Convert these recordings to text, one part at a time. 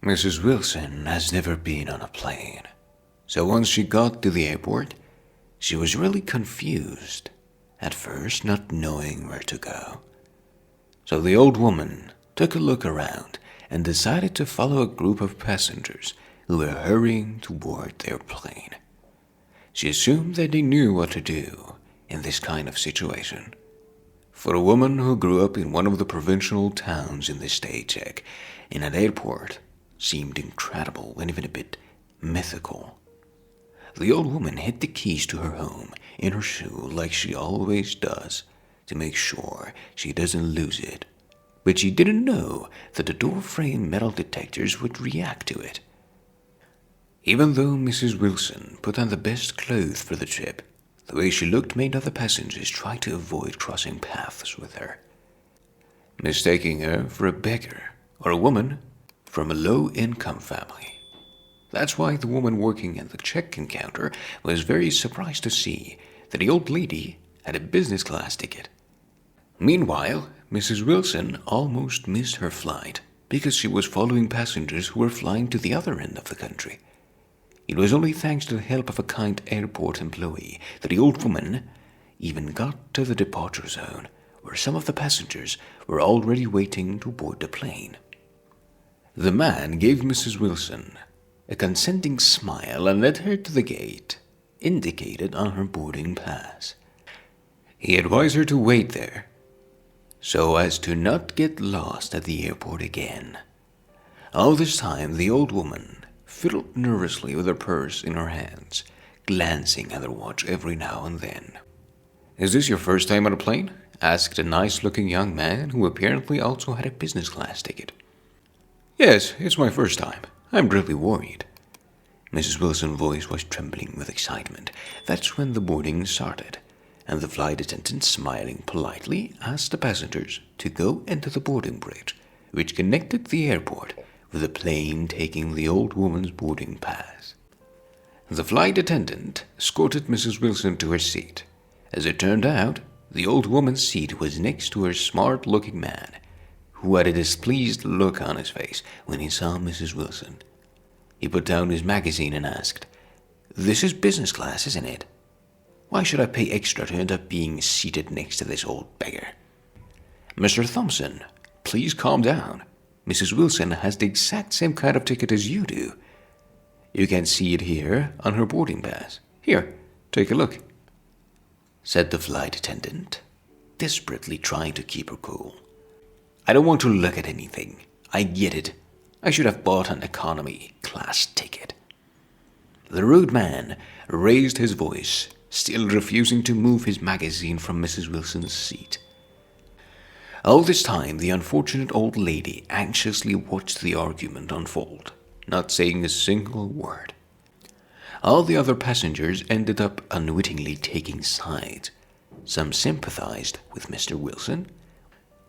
Mrs. Wilson has never been on a plane, so once she got to the airport, she was really confused, at first not knowing where to go. So the old woman took a look around and decided to follow a group of passengers who were hurrying to board their plane. She assumed that they knew what to do in this kind of situation. For a woman who grew up in one of the provincial towns in the state check, in an airport seemed incredible and even a bit mythical. The old woman hid the keys to her home in her shoe like she always does to make sure she doesn't lose it. But she didn't know that the door frame metal detectors would react to it. Even though Mrs. Wilson put on the best clothes for the trip, the way she looked made other passengers try to avoid crossing paths with her, mistaking her for a beggar or a woman from a low-income family. That's why the woman working at the check-in counter was very surprised to see that the old lady had a business class ticket. Meanwhile, Mrs. Wilson almost missed her flight because she was following passengers who were flying to the other end of the country. It was only thanks to the help of a kind airport employee that the old woman even got to the departure zone, where some of the passengers were already waiting to board the plane. The man gave Mrs. Wilson a consenting smile and led her to the gate indicated on her boarding pass. He advised her to wait there so as to not get lost at the airport again. All this time, the old woman fiddled nervously with her purse in her hands, glancing at her watch every now and then. "Is this your first time on a plane?" asked a nice-looking young man who apparently also had a business class ticket. "Yes, it's my first time. I'm really worried." Mrs. Wilson's voice was trembling with excitement. That's when the boarding started, and the flight attendant, smiling politely, asked the passengers to go into the boarding bridge, which connected the airport with the plane taking the old woman's boarding pass. The flight attendant escorted Mrs. Wilson to her seat. As it turned out, the old woman's seat was next to her smart-looking man, who had a displeased look on his face when he saw Mrs. Wilson. He put down his magazine and asked, "This is business class, isn't it? Why should I pay extra to end up being seated next to this old beggar?" "Mr. Thompson, please calm down. Mrs. Wilson has the exact same kind of ticket as you do. You can see it here on her boarding pass. Here, take a look," said the flight attendant, desperately trying to keep her cool. "I don't want to look at anything. I get it. I should have bought an economy class ticket." The rude man raised his voice, still refusing to move his magazine from Mrs. Wilson's seat. All this time, the unfortunate old lady anxiously watched the argument unfold, not saying a single word. All the other passengers ended up unwittingly taking sides. Some sympathized with Mr. Wilson,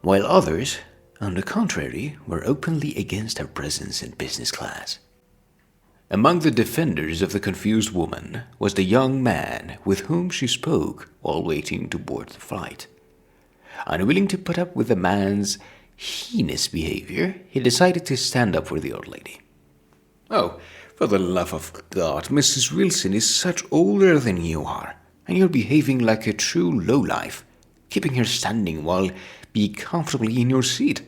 while others, on the contrary, were openly against her presence in business class. Among the defenders of the confused woman was the young man with whom she spoke while waiting to board the flight. Unwilling to put up with the man's heinous behavior, he decided to stand up for the old lady. "Oh, for the love of God, Mrs. Wilson is such older than you are, and you're behaving like a true lowlife, keeping her standing while be comfortably in your seat."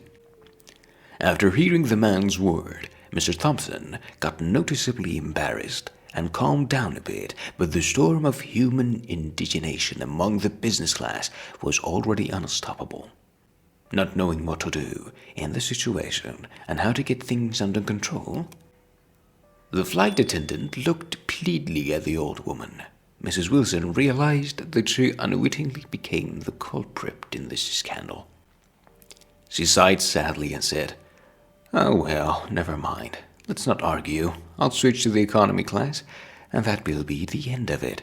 After hearing the man's word, Mr. Thompson got noticeably embarrassed and calmed down a bit, but the storm of human indignation among the business class was already unstoppable. Not knowing what to do in the situation and how to get things under control, the flight attendant looked pleadingly at the old woman. Mrs. Wilson realized that she unwittingly became the culprit in this scandal. She sighed sadly and said, "Oh well, never mind. Let's not argue. I'll switch to the economy class, and that will be the end of it."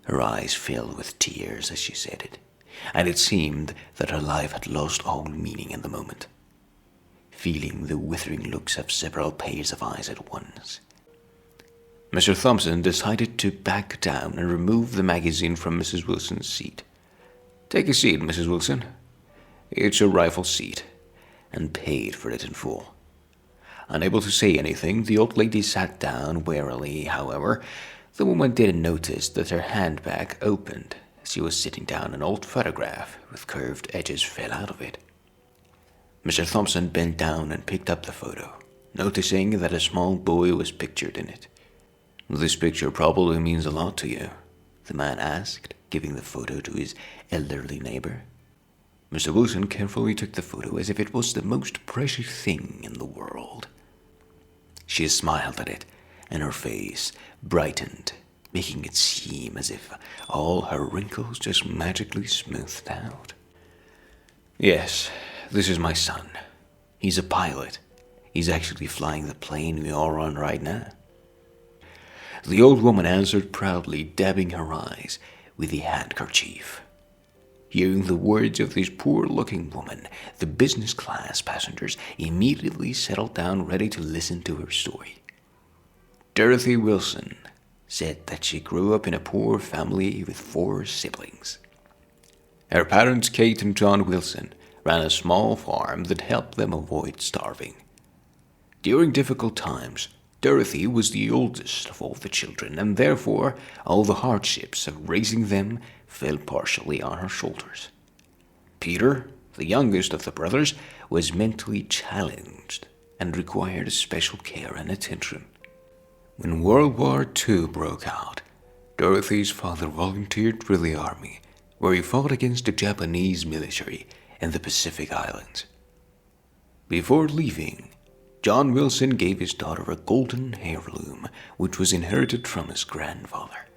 Her eyes filled with tears as she said it, and it seemed that her life had lost all meaning in the moment. Feeling the withering looks of several pairs of eyes at once, Mr. Thompson decided to back down and remove the magazine from Mrs. Wilson's seat. "Take a seat, Mrs. Wilson. It's your rightful seat, and paid for it in full. Unable to say anything, the old lady sat down warily. However, the woman didn't notice that her handbag opened as she was sitting down. An old photograph with curved edges fell out of it. Mr. Thompson bent down and picked up the photo, noticing that a small boy was pictured in it. "This picture probably means a lot to you," the man asked, giving the photo to his elderly neighbor. Mr. Wilson carefully took the photo as if it was the most precious thing in the world. She smiled at it, and her face brightened, making it seem as if all her wrinkles just magically smoothed out. "Yes, this is my son. He's a pilot. He's actually flying the plane we are on right now." The old woman answered proudly, dabbing her eyes with the handkerchief. Hearing the words of this poor-looking woman, the business-class passengers immediately settled down ready to listen to her story. Dorothy Wilson said that she grew up in a poor family with 4 siblings. Her parents, Kate and John Wilson, ran a small farm that helped them avoid starving. During difficult times, Dorothy was the oldest of all the children, and therefore all the hardships of raising them fell partially on her shoulders. Peter, the youngest of the brothers, was mentally challenged and required special care and attention. When World War II broke out, Dorothy's father volunteered for the army, where he fought against the Japanese military in the Pacific Islands. Before leaving, John Wilson gave his daughter a golden heirloom, which was inherited from his grandfather.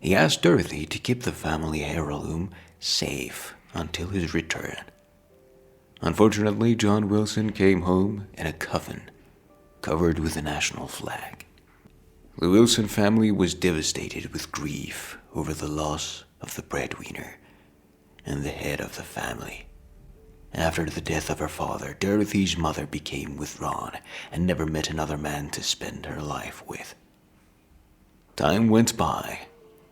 He asked Dorothy to keep the family heirloom safe until his return. Unfortunately, John Wilson came home in a coffin covered with the national flag. The Wilson family was devastated with grief over the loss of the breadwinner and the head of the family. After the death of her father, Dorothy's mother became withdrawn and never met another man to spend her life with. Time went by.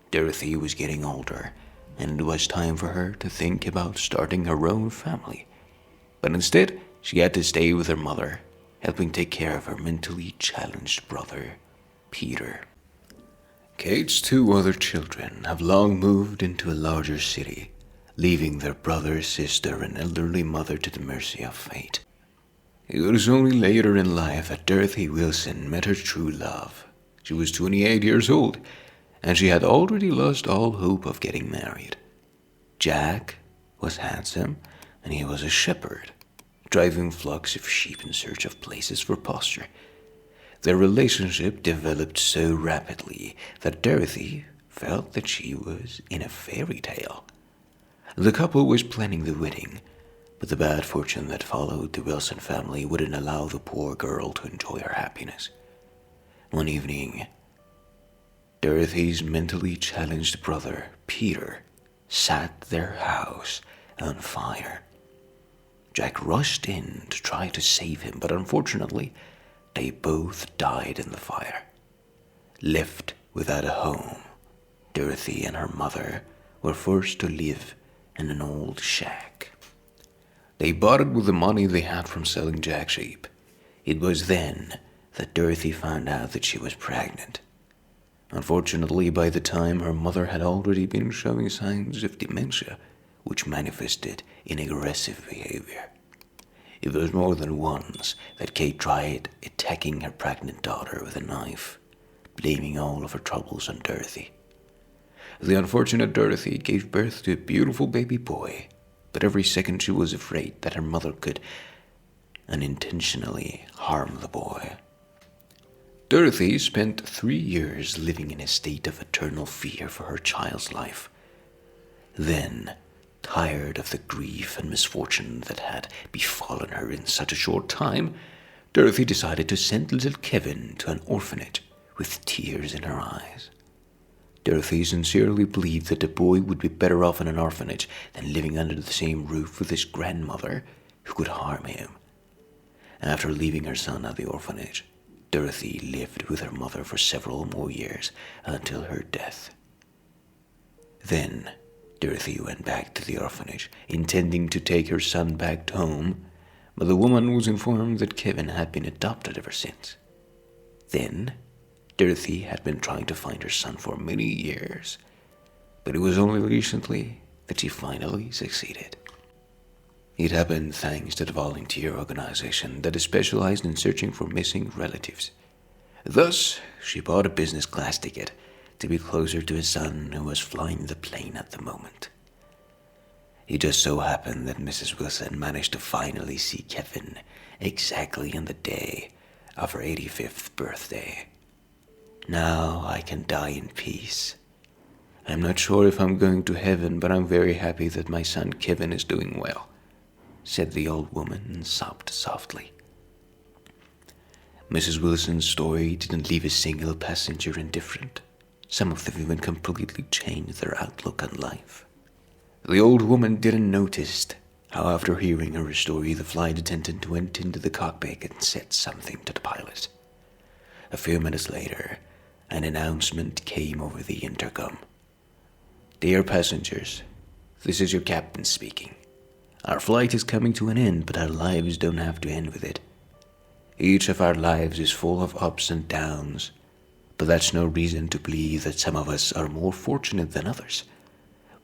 Dorothy was getting older, and it was time for her to think about starting her own family. But instead, she had to stay with her mother, helping take care of her mentally challenged brother, Peter. Kate's 2 other children have long moved into a larger city, leaving their brother, sister, and elderly mother to the mercy of fate. It was only later in life that Dorothy Wilson met her true love. She was 28 years old, and she had already lost all hope of getting married. Jack was handsome, and he was a shepherd, driving flocks of sheep in search of places for pasture. Their relationship developed so rapidly that Dorothy felt that she was in a fairy tale. The couple was planning the wedding, but the bad fortune that followed the Wilson family wouldn't allow the poor girl to enjoy her happiness. One evening, Dorothy's mentally challenged brother, Peter, set their house on fire. Jack rushed in to try to save him, but unfortunately, they both died in the fire. Left without a home, Dorothy and her mother were forced to live in an old shack. They bought it with the money they had from selling Jack's sheep. It was then that Dorothy found out that she was pregnant. Unfortunately, by the time her mother had already been showing signs of dementia, which manifested in aggressive behavior. It was more than once that Kate tried attacking her pregnant daughter with a knife, blaming all of her troubles on Dorothy. The unfortunate Dorothy gave birth to a beautiful baby boy, but every second she was afraid that her mother could unintentionally harm the boy. Dorothy spent 3 years living in a state of eternal fear for her child's life. Then, tired of the grief and misfortune that had befallen her in such a short time, Dorothy decided to send little Kevin to an orphanage with tears in her eyes. Dorothy sincerely believed that the boy would be better off in an orphanage than living under the same roof with his grandmother who could harm him. After leaving her son at the orphanage, Dorothy lived with her mother for several more years until her death. Then, Dorothy went back to the orphanage, intending to take her son back home, but the woman was informed that Kevin had been adopted ever since. Then, Dorothy had been trying to find her son for many years, but it was only recently that she finally succeeded. It happened thanks to the volunteer organization that is specialized in searching for missing relatives. Thus, she bought a business class ticket to be closer to his son who was flying the plane at the moment. It just so happened that Mrs. Wilson managed to finally see Kevin exactly on the day of her 85th birthday. Now I can die in peace. I'm not sure if I'm going to heaven, but I'm very happy that my son Kevin is doing well, said the old woman and sobbed softly. Mrs. Wilson's story didn't leave a single passenger indifferent. Some of them even completely changed their outlook on life. The old woman didn't notice how after hearing her story, the flight attendant went into the cockpit and said something to the pilot. A few minutes later, an announcement came over the intercom. Dear passengers, this is your captain speaking. Our flight is coming to an end, but our lives don't have to end with it. Each of our lives is full of ups and downs, but that's no reason to believe that some of us are more fortunate than others.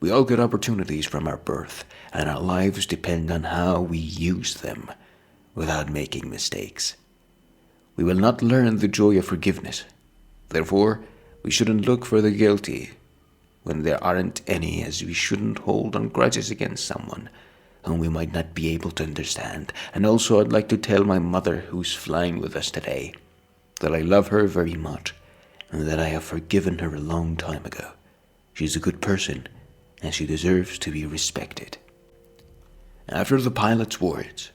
We all get opportunities from our birth, and our lives depend on how we use them without making mistakes. We will not learn the joy of forgiveness. Therefore, we shouldn't look for the guilty when there aren't any, as we shouldn't hold on grudges against someone whom we might not be able to understand. And also, I'd like to tell my mother, who's flying with us today, that I love her very much and that I have forgiven her a long time ago. She's a good person, and she deserves to be respected. After the pilot's words,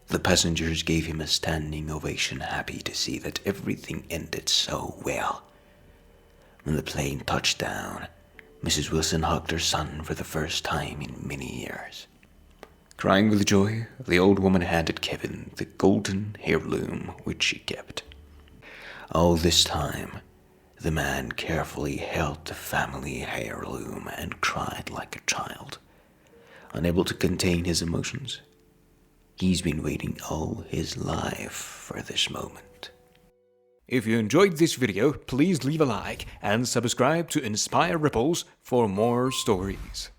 the passengers gave him a standing ovation, happy to see that everything ended so well. When the plane touched down, Mrs. Wilson hugged her son for the first time in many years. Crying with joy, the old woman handed Kevin the golden heirloom which she kept. All this time, the man carefully held the family heirloom and cried like a child, unable to contain his emotions. He's been waiting all his life for this moment. If you enjoyed this video, please leave a like and subscribe to Inspire Ripples for more stories.